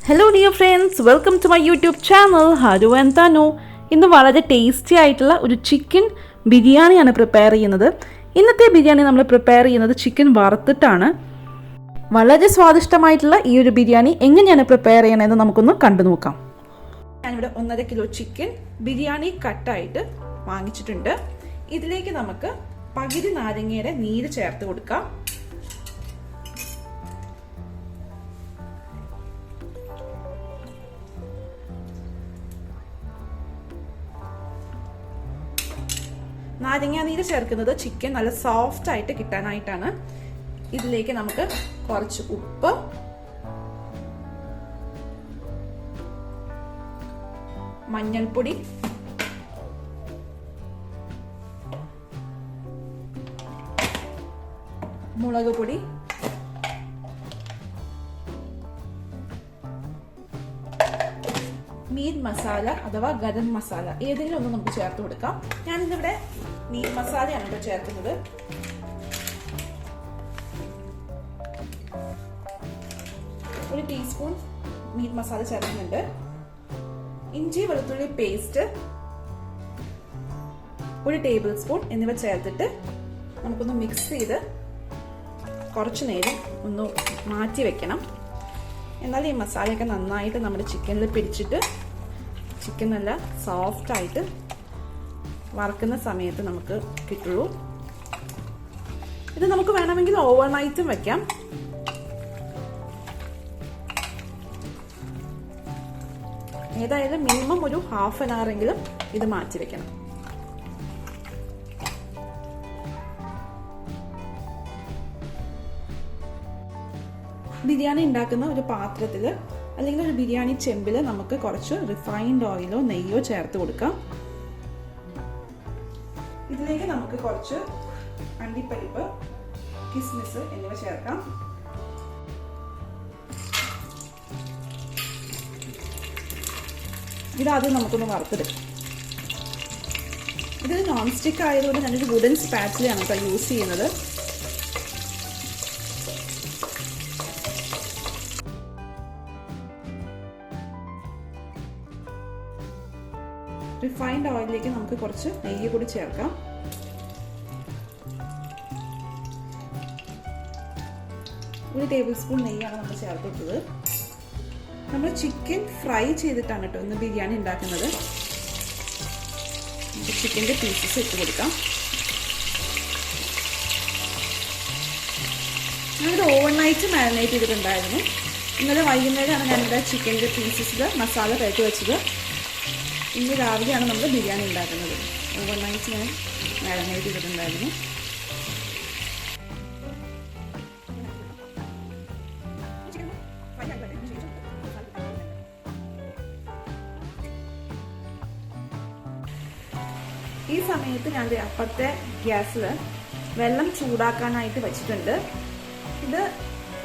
Hello dear friends, welcome to my YouTube channel Haru and Tanu. ഇന്ന് വളരെ tasty ആയിട്ടുള്ള ഒരു ചിക്കൻ ബിരിയാണിയാണ് പ്രിപ്പയർ ചെയ്യുന്നത്. ഇന്നത്തെ ബിരിയാണി നമ്മൾ പ്രിപ്പയർ ചെയ്യുന്നത് ചിക്കൻ വറുത്തിട്ടാണ്. വളരെ സ്വാദിഷ്ടമായിട്ടുള്ള ഈ ഒരു ബിരിയാണി എങ്ങനെയാണ് പ്രിപ്പയർ ചെയ്യണമെന്ന് നമുക്കൊന്ന് കണ്ടു നോക്കാം. ഞാനിവിടെ 1.5 കിലോ ചിക്കൻ ബിരിയാണി കട്ടായിട്ട് വാങ്ങിച്ചിട്ടുണ്ട്. ഇതിലേക്ക് നമുക്ക് പകുതി നാരങ്ങയുടെ നീര് ചേർത്ത് കൊടുക്കാം. നാരങ്ങ നീര് ചേർക്കുന്നത് ചിക്കൻ നല്ല സോഫ്റ്റ് ആയിട്ട് കിട്ടാനായിട്ടാണ്. ഇതിലേക്ക് നമുക്ക് കുറച്ച് ഉപ്പ്, മഞ്ഞൾപ്പൊടി, മുളക് പൊടി, മീറ്റ് മസാല അഥവാ ഗരം മസാല ഏതെങ്കിലും ഒന്ന് നമുക്ക് ചേർത്ത് കൊടുക്കാം. ഞാനിന്നിവിടെ മീറ്റ് മസാലയാണ് ഇവിടെ ചേർക്കുന്നത്. ഒരു ടീസ്പൂൺ മീറ്റ് മസാല ചേർക്കുന്നുണ്ട്. ഇഞ്ചി വെളുത്തുള്ളി പേസ്റ്റ് 1 ടേബിൾ സ്പൂൺ എന്നിവ ചേർത്തിട്ട് നമുക്കൊന്ന് മിക്സ് ചെയ്ത് കുറച്ചു നേരം ഒന്ന് മാറ്റി വെക്കണം. എന്നാൽ ഈ മസാലയൊക്കെ നന്നായിട്ട് നമ്മുടെ ചിക്കനിൽ പിടിച്ചിട്ട് ചിക്കൻ നല്ല സോഫ്റ്റ് ആയിട്ട് വറുക്കുന്ന സമയത്ത് നമുക്ക് കിട്ടുള്ളൂ. ഇത് നമുക്ക് വേണമെങ്കിൽ ഓവർനൈറ്റും വെക്കാം. ഏതായാലും മിനിമം ഒരു ഹാഫ് ആൻ അവർ എങ്കിലും ഇത് മാറ്റി വെക്കണം. ബിരിയാണി ഉണ്ടാക്കുന്ന ഒരു പാത്രത്തിൽ അല്ലെങ്കിൽ ഒരു ബിരിയാണി ചെമ്പിൽ നമുക്ക് കുറച്ച് റിഫൈൻഡ് ഓയിലോ നെയ്യോ ചേർത്ത് കൊടുക്കാം. ഇതിലേക്ക് നമുക്ക് കുറച്ച് അണ്ടിപ്പരിപ്പ്, കിസ്മിസ് എന്നിവ ചേർക്കാം. ഇതാദ്യം നമുക്കൊന്ന് വറുത്തെടുക്കാം. ഇത് നോൺ സ്റ്റിക്ക് ആയതുകൊണ്ട് ഞാനൊരു വുഡൻ സ്പാച്ചിലാണ് കേട്ടോ യൂസ് ചെയ്യുന്നത്. റിഫൈൻഡ് ഓയിലിലേക്ക് നമുക്ക് കുറച്ച് നെയ്യ് കൂടി ചേർക്കാം. ഒരു ടേബിൾ സ്പൂൺ നെയ്യാണ് നമ്മൾ ചേർത്തിട്ടത്. നമ്മൾ ചിക്കൻ ഫ്രൈ ചെയ്തിട്ടാണ് കേട്ടോ ഇന്ന് ബിരിയാണി ഉണ്ടാക്കുന്നത്. ചിക്കൻ്റെ പീസസ് ഇട്ട് കൊടുക്കാം. ഞാനിത് ഓവർനൈറ്റ് മാരിനേറ്റ് ചെയ്തിട്ടുണ്ടായിരുന്നു. ഇന്നലെ വൈകുന്നേരമാണ് ഞാനിവിടെ ചിക്കൻ്റെ പീസസിൽ മസാല തേച്ച് വെച്ചത്. ഇന്ന് രാവിലെയാണ് നമ്മൾ ബിരിയാണി ഉണ്ടാക്കുന്നത്. ഓവർനൈറ്റ് ഞാൻ മാരിനേറ്റ് ചെയ്തിട്ടുണ്ടായിരുന്നു. ഈ സമയത്ത് ഞാൻ അപ്പുറത്തെ ഗ്യാസിൽ വെള്ളം ചൂടാക്കാനായിട്ട് വെച്ചിട്ടുണ്ട്. ഇത്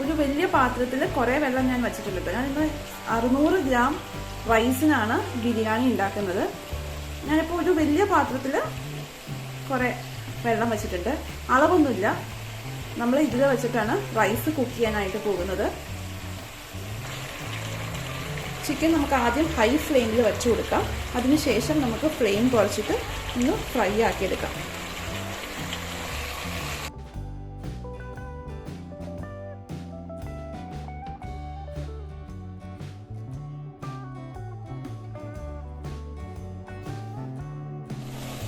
ഒരു വലിയ പാത്രത്തിൽ കുറേ വെള്ളം ഞാൻ വെച്ചിട്ടുണ്ട്. ഞാനിന്ന് 600 ഗ്രാം റൈസിനാണ് ബിരിയാണി ഉണ്ടാക്കുന്നത്. ഞാനിപ്പോൾ ഒരു വലിയ പാത്രത്തിൽ കുറേ വെള്ളം വെച്ചിട്ടുണ്ട്. അളവൊന്നുമില്ല. നമ്മൾ ഇതിൽ വെച്ചിട്ടാണ് റൈസ് കുക്ക് ചെയ്യാനായിട്ട് പോകുന്നത്. ചിക്കൻ നമുക്ക് ആദ്യം ഹൈ ഫ്ലെയിമിൽ വെച്ച് കൊടുക്കാം. അതിനുശേഷം നമുക്ക് ഫ്ലെയിം കുറച്ചിട്ട് ഒന്ന് ഫ്രൈ ആക്കിയെടുക്കാം.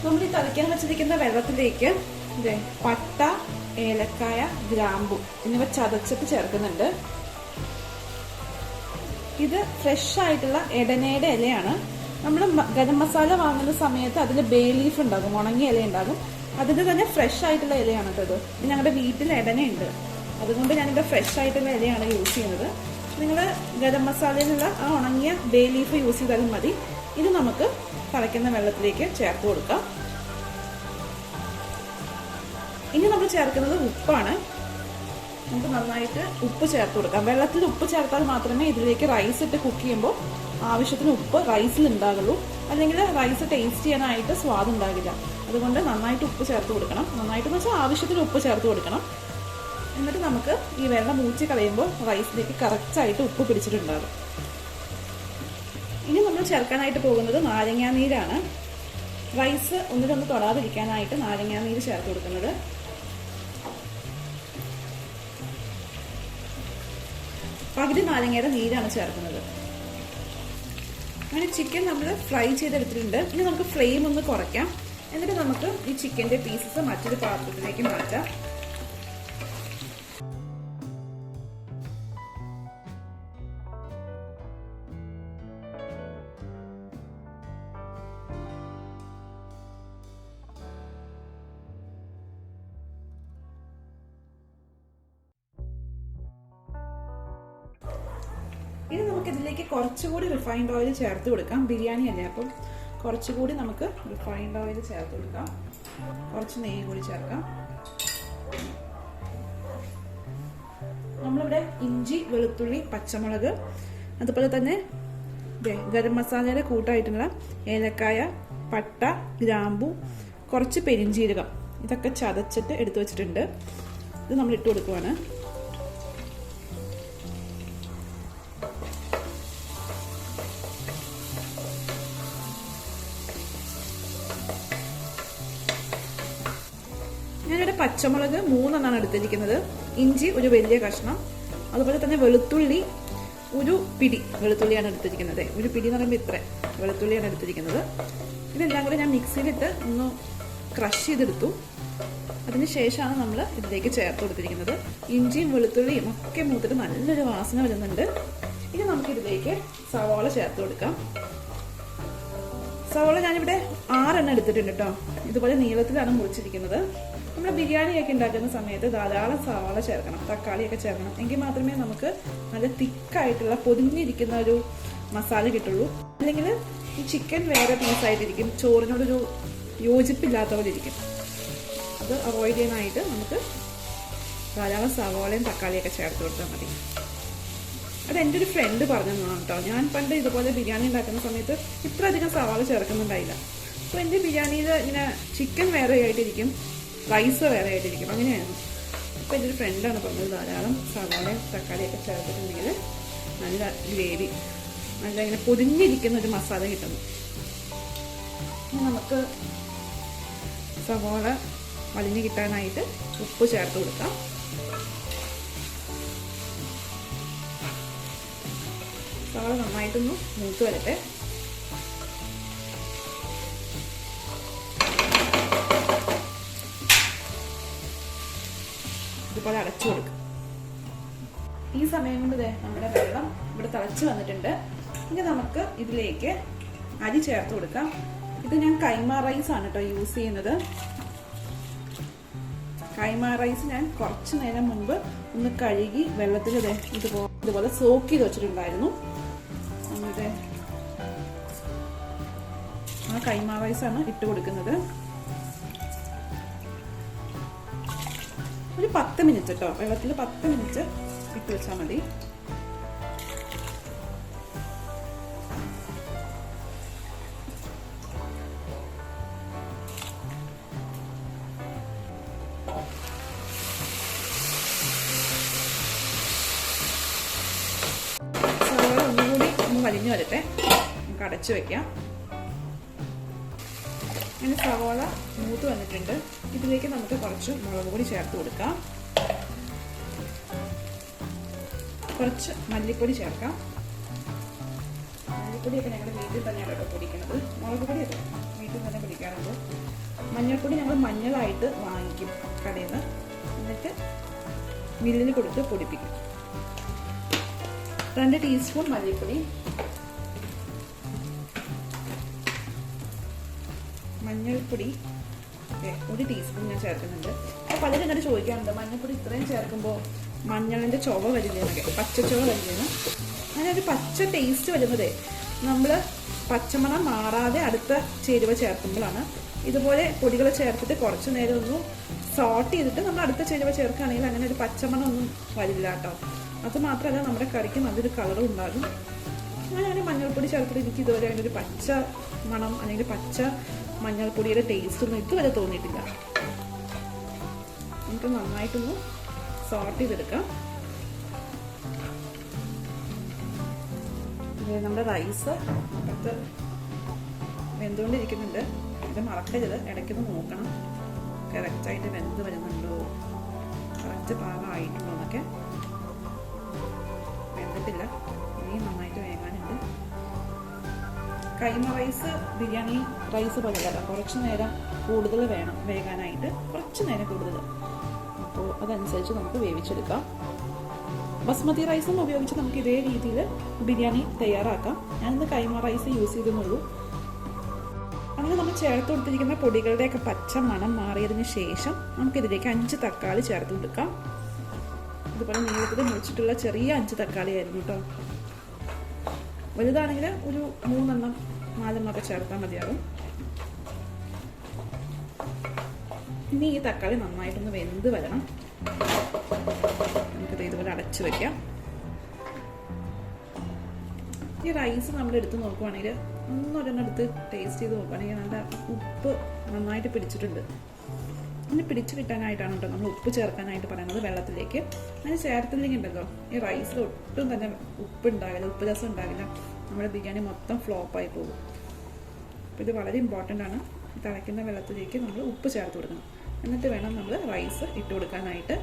നമ്മൾ ഈ തിളയ്ക്കാൻ വെച്ചിരിക്കുന്ന വെള്ളത്തിലേക്ക് പട്ട, ഏലക്കായ, ഗ്രാമ്പു എന്നിവ ചതച്ചിട്ട് ചേർക്കുന്നുണ്ട്. ഇത് ഫ്രഷ് ആയിട്ടുള്ള എടനയുടെ ഇലയാണ്. നമ്മൾ ഗരം മസാല വാങ്ങുന്ന സമയത്ത് അതിൽ ബേ ലീഫ് ഉണ്ടാകും, ഉണങ്ങിയ ഇല ഉണ്ടാകും. അതിന് തന്നെ ഫ്രഷ് ആയിട്ടുള്ള ഇലയാണ് കേട്ടത്. ഞങ്ങളുടെ വീട്ടിൽ എടനയുണ്ട്, അതുകൊണ്ട് ഞാനിവിടെ ഫ്രഷ് ആയിട്ടുള്ള ഇലയാണ് യൂസ് ചെയ്യുന്നത്. നിങ്ങൾ ഗരം മസാലയിലുള്ള ആ ഉണങ്ങിയ ബേ ലീഫ് യൂസ് ചെയ്താലും മതി. ഇത് നമുക്ക് തിളയ്ക്കുന്ന വെള്ളത്തിലേക്ക് ചേർത്ത് കൊടുക്കാം. ഇനി നമ്മൾ ചേർക്കുന്നത് ഉപ്പാണ്. നമുക്ക് നന്നായിട്ട് ഉപ്പ് ചേർത്ത് കൊടുക്കാം. വെള്ളത്തിൽ ഉപ്പ് ചേർത്താൽ മാത്രമേ ഇതിലേക്ക് റൈസ് ഇട്ട് കുക്ക് ചെയ്യുമ്പോൾ ആവശ്യത്തിന് ഉപ്പ് റൈസിൽ ഉണ്ടാകുള്ളൂ. അല്ലെങ്കിൽ റൈസ് ടേസ്റ്റ് ചെയ്യാനായിട്ട് സ്വാദ് ഉണ്ടാകില്ല. അതുകൊണ്ട് നന്നായിട്ട് ഉപ്പ് ചേർത്ത് കൊടുക്കണം. നന്നായിട്ടെന്ന് വെച്ചാൽ ആവശ്യത്തിന് ഉപ്പ് ചേർത്ത് കൊടുക്കണം. എന്നിട്ട് നമുക്ക് ഈ വെള്ളം ഊറ്റി കളയുമ്പോൾ റൈസിലേക്ക് കറക്റ്റായിട്ട് ഉപ്പ് പിടിച്ചിട്ടുണ്ടാകും. ഇനി നമ്മൾ ചേർക്കാനായിട്ട് പോകുന്നത് നാരങ്ങാനീരാണ്. റൈസ് ഒന്നിലൊന്ന് തൊടാതിരിക്കാനായിട്ട് നാരങ്ങാനീര് ചേർത്ത് കൊടുക്കുന്നത്. പകുതി നാരങ്ങയുടെ നീരാണ് ചേർക്കുന്നത്. അങ്ങനെ ചിക്കൻ നമ്മൾ ഫ്രൈ ചെയ്തെടുത്തിട്ടുണ്ട്. ഇനി നമുക്ക് ഫ്ലെയിം ഒന്ന് കുറയ്ക്കാം. എന്നിട്ട് നമുക്ക് ഈ ചിക്കൻ്റെ പീസസ് മറ്റൊരു പാത്രത്തിലേക്ക് മാറ്റാം. ഇനി നമുക്ക് ഇതിലേക്ക് കുറച്ചുകൂടി റിഫൈൻഡ് ഓയിൽ ചേർത്ത് കൊടുക്കാം. ബിരിയാണി അല്ലേ, അപ്പം കുറച്ചുകൂടി നമുക്ക് റിഫൈൻഡ് ഓയിൽ ചേർത്ത് കൊടുക്കാം. കുറച്ച് നെയ്യ് കൂടി ചേർക്കാം. നമ്മളിവിടെ ഇഞ്ചി, വെളുത്തുള്ളി, പച്ചമുളക്, അതുപോലെ തന്നെ ഗരം മസാലയുടെ കൂട്ടായിട്ടുള്ള ഏലക്കായ, പട്ട, ഗ്രാമ്പു, കുറച്ച് പെരിഞ്ചീരകം, ഇതൊക്കെ ചതച്ചിട്ട് എടുത്തു വെച്ചിട്ടുണ്ട്. ഇത് നമ്മൾ ഇട്ട് കൊടുക്കുവാണ്. ഞാനിവിടെ പച്ചമുളക് 3 എടുത്തിരിക്കുന്നത്, ഇഞ്ചി ഒരു വലിയ കഷ്ണം, അതുപോലെ തന്നെ വെളുത്തുള്ളി ഒരു പിടി വെളുത്തുള്ളിയാണ് എടുത്തിരിക്കുന്നത്. ഒരു പിടി എന്ന് പറയുമ്പോൾ ഇത്ര വെളുത്തുള്ളിയാണ് എടുത്തിരിക്കുന്നത്. ഇതെല്ലാം കൂടെ ഞാൻ മിക്സിയിലിട്ട് ഒന്ന് ക്രഷ് ചെയ്തെടുത്തു. അതിന് ശേഷമാണ് നമ്മൾ ഇതിലേക്ക് ചേർത്ത് കൊടുത്തിരിക്കുന്നത്. ഇഞ്ചിയും വെളുത്തുള്ളിയും ഒക്കെ മൂത്തിട്ട് നല്ലൊരു വാസന വരുന്നുണ്ട്. ഇനി നമുക്കിതിലേക്ക് സവാള ചേർത്ത് കൊടുക്കാം. സവാള ഞാനിവിടെ 6 എടുത്തിട്ടുണ്ട് കേട്ടോ. ഇതുപോലെ നീളത്തിലാണ് മുറിച്ചിരിക്കുന്നത്. നമ്മൾ ബിരിയാണിയൊക്കെ ഉണ്ടാക്കുന്ന സമയത്ത് ധാരാളം സവാള ചേർക്കണം, തക്കാളിയൊക്കെ ചേർക്കണം. എങ്കിൽ മാത്രമേ നമുക്ക് നല്ല തിക്കായിട്ടുള്ള പൊതിഞ്ഞിരിക്കുന്ന ഒരു മസാല കിട്ടുള്ളൂ. അല്ലെങ്കിൽ ഈ ചിക്കൻ വേറെ പീസായിട്ടിരിക്കും, ചോറിനോടൊരു യോജിപ്പില്ലാത്ത പോലെ ഇരിക്കും. അത് അവോയ്ഡ് ചെയ്യാനായിട്ട് നമുക്ക് ധാരാളം സവാളയും തക്കാളിയൊക്കെ ചേർത്ത് കൊടുത്താൽ മതി. അത് എൻ്റെ ഒരു ഫ്രണ്ട് പറഞ്ഞു തന്നതാണ് കേട്ടോ. ഞാൻ പണ്ട് ഇതുപോലെ ബിരിയാണി ഉണ്ടാക്കുന്ന സമയത്ത് ഇത്ര അധികം സവാള ചേർക്കുന്നുണ്ടായില്ല. അപ്പോൾ എൻ്റെ ബിരിയാണിയിൽ ഇങ്ങനെ ചിക്കൻ വേറെ ആയിട്ടിരിക്കും, റൈസ് വേറെ ആയിട്ടിരിക്കും, അങ്ങനെയായിരുന്നു. അപ്പോൾ എൻ്റെ ഒരു ഫ്രണ്ടാണ് പറഞ്ഞത് ധാരാളം സവാളയും തക്കാളിയൊക്കെ ചേർത്തിട്ടുണ്ടെങ്കിൽ നല്ല ഗ്രേവി, നല്ല ഇങ്ങനെ പൊതിഞ്ഞിരിക്കുന്ന ഒരു മസാല കിട്ടുന്നു. നമുക്ക് സവാള വലിഞ്ഞ് കിട്ടാനായിട്ട് ഉപ്പ് ചേർത്ത് കൊടുക്കാം. സവാള നന്നായിട്ടൊന്ന് മൂത്ത് വരട്ടെ. ഇതുപോലെ അടച്ചു കൊടുക്കും. ഈ സമയം കൊണ്ട് നമ്മുടെ വെള്ളം ഇവിടെ തിളച്ച് വന്നിട്ടുണ്ട്. ഇനി നമുക്ക് ഇതിലേക്ക് അരി ചേർത്ത് കൊടുക്കാം. ഇത് ഞാൻ കൈമ റൈസ് ആണ് കേട്ടോ യൂസ് ചെയ്യുന്നത്. കൈമ റൈസ് ഞാൻ കുറച്ച് നേരം മുൻപ് ഒന്ന് കഴുകി വെള്ളത്തിൽ ഇതുപോലെ സോക്ക് ചെയ്ത് വെച്ചിട്ടുണ്ടായിരുന്നു. നമ്മുടെ ആ കൈമ റൈസാണ് ഇട്ട് കൊടുക്കുന്നത്. ഒരു 10 മിനിറ്റ് കേട്ടോ, വെള്ളത്തിൽ 10 മിനിറ്റ് ഇട്ട് വെച്ചാൽ മതി. സവാള ഒന്നുകൂടി വലിഞ്ഞു വരട്ടെ, നമുക്ക് അടച്ചു വെക്കാം. അങ്ങനെ സവാള മൂത്ത് വന്നിട്ടുണ്ട്. ഇതിലേക്ക് നമുക്ക് കുറച്ച് മുളക് പൊടി ചേർത്ത് കൊടുക്കാം. കുറച്ച് മല്ലിപ്പൊടി ചേർക്കാം. മല്ലിപ്പൊടിയൊക്കെ ഞങ്ങൾ വീട്ടിൽ തന്നെയാണ് കേട്ടോ പൊടിക്കുന്നത്. മുളക് പൊടിയൊക്കെ വീട്ടിൽ തന്നെ പൊടിക്കാറുണ്ട്. മഞ്ഞൾപ്പൊടി ഞങ്ങൾ മഞ്ഞളായിട്ട് വാങ്ങിക്കും കടയിൽ നിന്ന്, എന്നിട്ട് മില്ലിന് കൊടുത്ത് പൊടിപ്പിക്കും. 2 ടീസ്പൂൺ മല്ലിപ്പൊടി, മഞ്ഞൾപ്പൊടി 1 ടീസ്പൂൺ ഞാൻ ചേർക്കുന്നുണ്ട്. അപ്പോൾ പലരും എന്നോട് ചോദിക്കാറുണ്ട്, മഞ്ഞൾപ്പൊടി ഇത്രയും ചേർക്കുമ്പോൾ മഞ്ഞളിൻ്റെ ചുവ വരുന്നതൊക്കെ, പച്ചച്ചുവ വരുന്നതെന്ന്. അങ്ങനെ ഒരു പച്ച ടേസ്റ്റ് വരുന്നത് നമ്മൾ പച്ചമണം മാറാതെ അടുത്ത ചേരുവ ചേർക്കുമ്പോഴാണ്. ഇതുപോലെ പൊടികൾ ചേർത്തിട്ട് കുറച്ച് നേരം ഒന്ന് സോട്ട് ചെയ്തിട്ട് നമ്മൾ അടുത്ത ചേരുവ ചേർക്കുകയാണെങ്കിൽ അങ്ങനെ ഒരു പച്ചമണം ഒന്നും വരില്ല കേട്ടോ. അത് മാത്രമല്ല നമ്മുടെ കറിക്ക് നല്ലൊരു കളറും ഉണ്ടാകും. അങ്ങനെ മഞ്ഞൾപ്പൊടി ചേർത്തിട്ട് എനിക്ക് ഇതുവരെ അതിൻ്റെ ഒരു പച്ച മണം അല്ലെങ്കിൽ പച്ച മഞ്ഞൾപ്പൊടിയുടെ ടേസ്റ്റ് ഒന്നും ഇതുവരെ തോന്നിയിട്ടില്ല. നമുക്ക് നന്നായിട്ടൊന്ന് സോട്ട് ചെയ്തെടുക്കാം. നമ്മുടെ റൈസ് അപ്പുറത്ത് വെന്തുകൊണ്ടിരിക്കുന്നുണ്ട്. ഇത് മറക്കരുത്, ഇടയ്ക്കൊന്ന് നോക്കണം കറക്റ്റായിട്ട് വെന്ത് വരുന്നുണ്ടോ, കറക്റ്റ് പാകമായിട്ടുണ്ടോ എന്നൊക്കെ. വെന്തിട്ടില്ല, ഇനി നന്നായിട്ട് വേകാനുണ്ട്. കൈമ റൈസ് ബിരിയാണി റൈസ് പോലെയല്ല, കുറച്ച് നേരം കൂടുതൽ വേണം വേകാനായിട്ട്, കുറച്ച് നേരം കൂടുതൽ. അപ്പോൾ അതനുസരിച്ച് നമുക്ക് വേവിച്ചെടുക്കാം. ബസ്മതി റൈസും ഉപയോഗിച്ച് നമുക്ക് ഇതേ രീതിയിൽ ബിരിയാണി തയ്യാറാക്കാം. ഞാനിന്ന് കൈമ റൈസ് യൂസ് ചെയ്തെന്നുള്ളൂ. അങ്ങനെ നമ്മൾ ചേർത്ത് കൊടുത്തിരിക്കുന്ന പൊടികളുടെയൊക്കെ പച്ച മണം മാറിയതിന് ശേഷം നമുക്കിതിലേക്ക് 5 തക്കാളി ചേർത്ത് കൊടുക്കാം. ഇതുപോലെ നീളത്തിൽ മുറിച്ചിട്ടുള്ള ചെറിയ 5 തക്കാളി ആയിരുന്നു കേട്ടോ. വലുതാണെങ്കിൽ ഒരു 3 4 ഒക്കെ ചേർത്താൽ മതിയാകും. ഇനി ഈ തക്കാളി നന്നായിട്ടൊന്ന് വെന്ത് വരണം. നമുക്കിത് ഇതുപോലെ അടച്ചു വയ്ക്കാം. ഈ റൈസ് നമ്മൾ എടുത്ത് നോക്കുവാണെങ്കിൽ ഒന്നൊരെണ്ണെടുത്ത് ടേസ്റ്റ് ചെയ്ത് നോക്കുകയാണെങ്കിൽ നല്ല ഉപ്പ് നന്നായിട്ട് പിടിച്ചിട്ടുണ്ട്. ഇനി പിടിച്ച് കിട്ടാനായിട്ടാണ് കേട്ടോ നമ്മൾ ഉപ്പ് ചേർക്കാനായിട്ട് പറയുന്നത് വെള്ളത്തിലേക്ക്. അതിന് ചേർത്തില്ലെങ്കിൽ ഉണ്ടല്ലോ ഈ റൈസിൽ ഒട്ടും തന്നെ ഉപ്പ് ഉണ്ടാകില്ല, ഉപ്പ് രസം ഉണ്ടാകില്ല. നമ്മുടെ ബിരിയാണി മൊത്തം ഫ്ലോപ്പായി പോകും. അപ്പോൾ ഇത് വളരെ ഇമ്പോർട്ടൻ്റ് ആണ്. തിളയ്ക്കുന്ന വെള്ളത്തിലേക്ക് നമ്മൾ ഉപ്പ് ചേർത്ത് കൊടുക്കണം. എന്നിട്ട് വേണം നമ്മൾ റൈസ് ഇട്ട് കൊടുക്കാനായിട്ട്.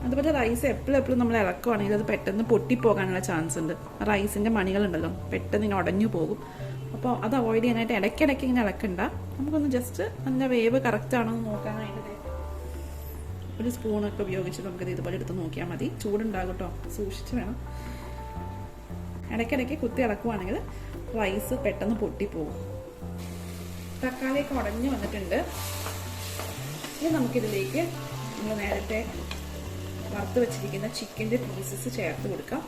അതുപോലെ റൈസ് എപ്പോഴും നമ്മൾ ഇളക്കുവാണെങ്കിൽ അത് പെട്ടെന്ന് പൊട്ടിപ്പോകാനുള്ള ചാൻസ് ഉണ്ട്. റൈസിൻ്റെ മണികളുണ്ടല്ലോ പെട്ടെന്ന് ഇങ്ങനെ ഉടഞ്ഞു പോകും. അപ്പോൾ അത് അവോയ്ഡ് ചെയ്യാനായിട്ട് ഇടയ്ക്കിടയ്ക്ക് ഇങ്ങനെ ഇളക്കണ്ട. നമുക്കൊന്ന് ജസ്റ്റ് അതിൻ്റെ വേവ് കറക്റ്റ് ആണോ എന്ന് നോക്കാനായിട്ട് ഒരു സ്പൂണൊക്കെ ഉപയോഗിച്ച് നമുക്കിത് ഇതുപോലെ എടുത്ത് നോക്കിയാൽ മതി. ചൂടുണ്ടാകും കേട്ടോ, സൂക്ഷിച്ച് വേണം. ഇടയ്ക്കിടയ്ക്ക് കുത്തി ഇളക്കുവാണെങ്കിൽ റൈസ് പെട്ടെന്ന് പൊട്ടിപ്പോകും. തക്കാളിയൊക്കെ ഉടഞ്ഞു വന്നിട്ടുണ്ട്. ഇനി നമുക്കിതിലേക്ക് നമ്മൾ നേരത്തെ വറുത്ത് വെച്ചിരിക്കുന്ന ചിക്കൻ്റെ പീസസ് ചേർത്ത് കൊടുക്കാം.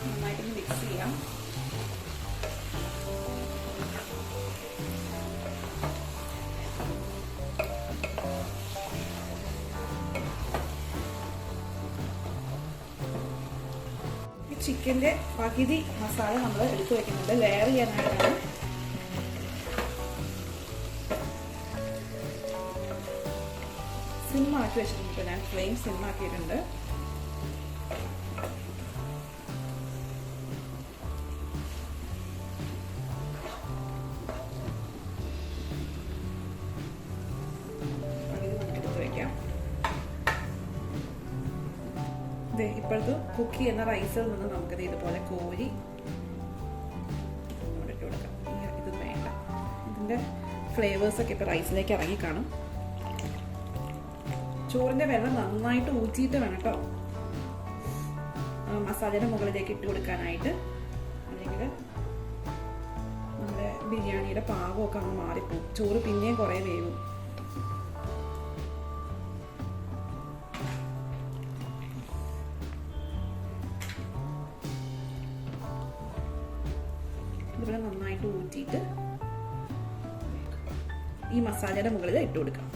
നന്നായിട്ടൊന്ന് മിക്സ് ചെയ്യാം. ചിക്കൻ്റെ പകുതി മസാല നമ്മൾ എടുത്തു വെക്കുന്നുണ്ട് ലെയർ ചെയ്യാനായിട്ടാണ്. സിമ്മാക്കി വെച്ചിട്ടുണ്ട്. ഞാൻ ഫ്ലെയിം സിമ്മാക്കിയിട്ടുണ്ട്. ഇപ്പോഴത്തെ കുക്ക് ചെയ്യുന്ന റൈസിൽ നിന്ന് നമുക്കത് ഇതുപോലെ കോരി ഇട്ട് കൊടുക്കാം. ഇത് വേണ്ട, ഇതിൻ്റെ ഫ്ലേവേഴ്സൊക്കെ ഇപ്പോൾ റൈസിലേക്ക് ഇറങ്ങി കാണും. ചോറിൻ്റെ വെള്ളം നന്നായിട്ട് ഊറ്റിയിട്ട് വേണം കേട്ടോ മസാലയുടെ മുകളിലേക്ക് ഇട്ട് കൊടുക്കാനായിട്ട്. അല്ലെങ്കിൽ നമ്മുടെ ബിരിയാണിയുടെ പാകമൊക്കെ അങ്ങ് മാറിപ്പോകും. ചോറ് പിന്നെയും കുറേ വേവും. ഇതുപോലെ നന്നായിട്ട് ഊറ്റിയിട്ട് ഈ മസാലയുടെ മുകളിൽ ഇട്ട് കൊടുക്കാം.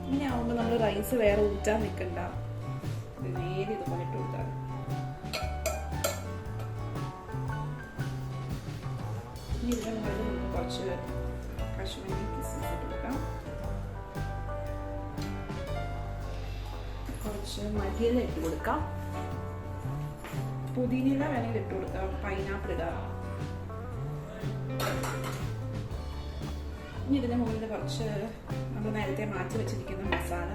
ഇനി ആവുമ്പോൾ നമ്മൾ റൈസ് വേറെ ഊറ്റാൻ നിൽക്കണ്ട, നേരെ ഇതുപോലെ ഇട്ട് കൊടുക്കാം. ഇനി ഇതിൻ്റെ മുകളിൽ നമുക്ക് കുറച്ച് കശ്മീരി കിസ്മിസ് ഇട്ട് കൊടുക്കാം. കുറച്ച് മല്ലിയില ഇട്ട് കൊടുക്കാം. പുതിനയില വേണമെങ്കിൽ ഇട്ട് കൊടുക്കാം. പൈനാപ്പിൾ ഇടാം. ഇനി ഇതിൻ്റെ മുകളിൽ കുറച്ച് നമ്മൾ നേരത്തെ മാറ്റി വെച്ചിരിക്കുന്ന മസാല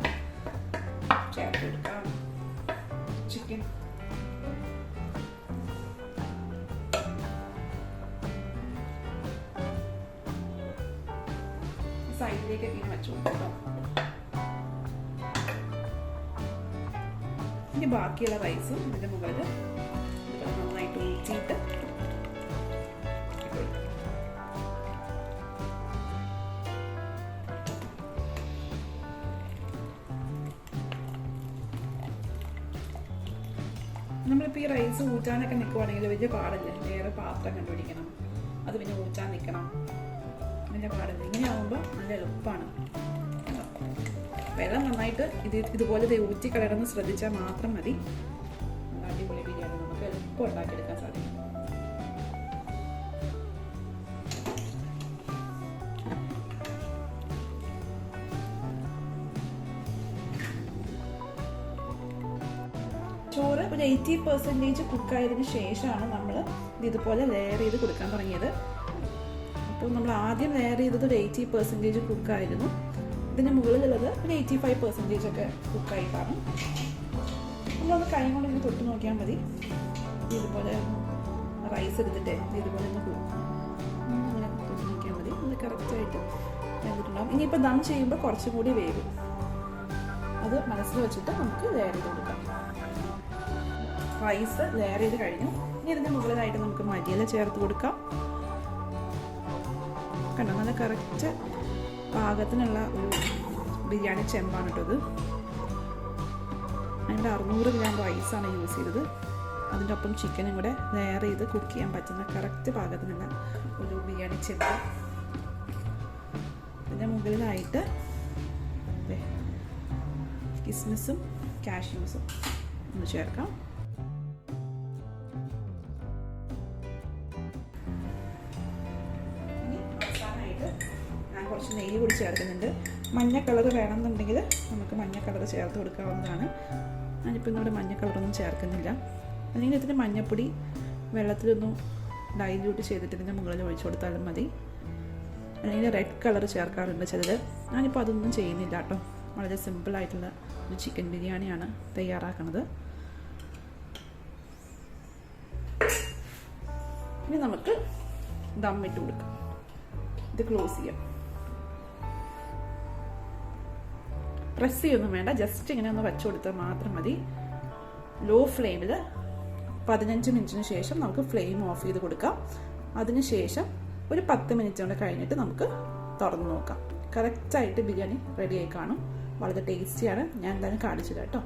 ചേർത്ത് കൊടുക്കാം. ചിക്കൻ സൈഡിലേക്കൊക്കെ ഇങ്ങനെ വെച്ചു കൊടുക്കാം. ഇനി ബാക്കിയുള്ള റൈസും ഇതിൻ്റെ മുകളിൽ നന്നായിട്ട് ഊറ്റിയിട്ട് നമ്മളിപ്പോൾ ഈ റൈസ് ഊറ്റാനൊക്കെ നിൽക്കുവാണെങ്കിൽ വലിയ പാടല്ലേ, വേറെ പാത്രം കണ്ടുപിടിക്കണം, അത് പിന്നെ ഊറ്റാൻ നിൽക്കണം, വലിയ പാടല്ലേ. ഇങ്ങനെ ആകുമ്പോൾ നല്ല എളുപ്പമാണ്. വെള്ളം നന്നായിട്ട് ഇതുപോലെ ഊറ്റി കളയണമെന്ന് ശ്രദ്ധിച്ചാൽ മാത്രം മതി. അടിപൊളി ബിരിയാണി നമുക്ക് എളുപ്പം ഉണ്ടാക്കിയെടുക്കാൻ സാധിക്കും. ചോറ് ഒരു 80% കുക്കായതിന് ശേഷമാണ് നമ്മൾ ഇതുപോലെ ലെയർ ചെയ്ത് കൊടുക്കാൻ തുടങ്ങിയത്. അപ്പോൾ നമ്മൾ ആദ്യം ലെയർ ചെയ്തത് ഒരു 80% കുക്കായിരുന്നു. ഇതിന് മുകളിലുള്ളത് ഒരു 85% ഒക്കെ കുക്കായി കാണും. നമ്മളൊന്ന് കൈ കൊണ്ട് ഇങ്ങനെ തൊട്ട് നോക്കിയാൽ മതി. ഇതുപോലെ റൈസ് എടുത്തിട്ട് ഇതുപോലെ ഒന്ന് അങ്ങനെ തൊട്ട് നോക്കിയാൽ മതി. അത് കറക്റ്റായിട്ട് വെന്തിട്ടുണ്ടാകും. ഇനിയിപ്പോൾ ദം ചെയ്യുമ്പോൾ കുറച്ചും കൂടി വേവും. അത് മനസ്സിൽ വെച്ചിട്ട് നമുക്ക് ലെയർ ചെയ്ത് കൊടുക്കാം. റൈസ് ലെയർ ചെയ്ത് കഴിഞ്ഞു. ഇനി ഇതിൻ്റെ മുകളിലായിട്ട് നമുക്ക് മല്ലിയില ചേർത്ത് കൊടുക്കാം. കണ്ടോ, നല്ല കറക്റ്റ് പാകത്തിനുള്ള ഒരു ബിരിയാണി ചെമ്പാണ് കേട്ടോ ഇത്. അതിൻ്റെ 600 ഗ്രാം റൈസാണ് യൂസ് ചെയ്തത്. അതിൻ്റെ ഒപ്പം ചിക്കനും കൂടെ ലെയർ ചെയ്ത് കുക്ക് ചെയ്യാൻ പറ്റുന്ന കറക്റ്റ് പാകത്തിനുള്ള ഒരു ബിരിയാണി ചെമ്പ്. ഇതിൻ്റെ മുകളിലായിട്ട് കിസ്മിസും കാഷ്യൂസും ഒന്ന് ചേർക്കാം. ഞാൻ കുറച്ച് നെയ്യ് കൂടി ചേർക്കുന്നുണ്ട്. മഞ്ഞ കളർ വേണമെന്നുണ്ടെങ്കിൽ നമുക്ക് മഞ്ഞ കളർ ചേർത്ത് കൊടുക്കാവുന്നതാണ്. ഞാനിപ്പോൾ ഇന്നിവിടെ മഞ്ഞ കളറൊന്നും ചേർക്കുന്നില്ല. അല്ലെങ്കിൽ ഇതിൻ്റെ മഞ്ഞപ്പൊടി വെള്ളത്തിലൊന്നും ഡൈല്യൂട്ട് ചെയ്തിട്ട് ഇതിൻ്റെ മുകളിൽ ഒഴിച്ചു കൊടുത്താലും മതി. അല്ലെങ്കിൽ റെഡ് കളർ ചേർക്കാറുണ്ട് ചിലർ. ഞാനിപ്പോൾ അതൊന്നും ചെയ്യുന്നില്ല കേട്ടോ. വളരെ സിമ്പിളായിട്ടുള്ള ഒരു ചിക്കൻ ബിരിയാണിയാണ് തയ്യാറാക്കുന്നത്. ഇനി നമുക്ക് ദം ഇട്ട് കൊടുക്കാം. ഇത് ക്ലോസ് ചെയ്യാം. പ്രസ് ചെയ്യൊന്നും വേണ്ട, ജസ്റ്റ് ഇങ്ങനെ ഒന്ന് വെച്ചു കൊടുത്താൽ മാത്രം മതി. ലോ ഫ്ലെയിമിൽ 15 മിനിറ്റിന് ശേഷം നമുക്ക് ഫ്ലെയിം ഓഫ് ചെയ്ത് കൊടുക്കാം. അതിനുശേഷം ഒരു 10 മിനിറ്റ് കൊണ്ട് കഴിഞ്ഞിട്ട് നമുക്ക് തുറന്ന് നോക്കാം. കറക്റ്റായിട്ട് ബിരിയാണി റെഡിയായി കാണും. വളരെ ടേസ്റ്റിയാണ്. ഞാൻ എന്തായാലും കാണിച്ചു തരാം കേട്ടോ.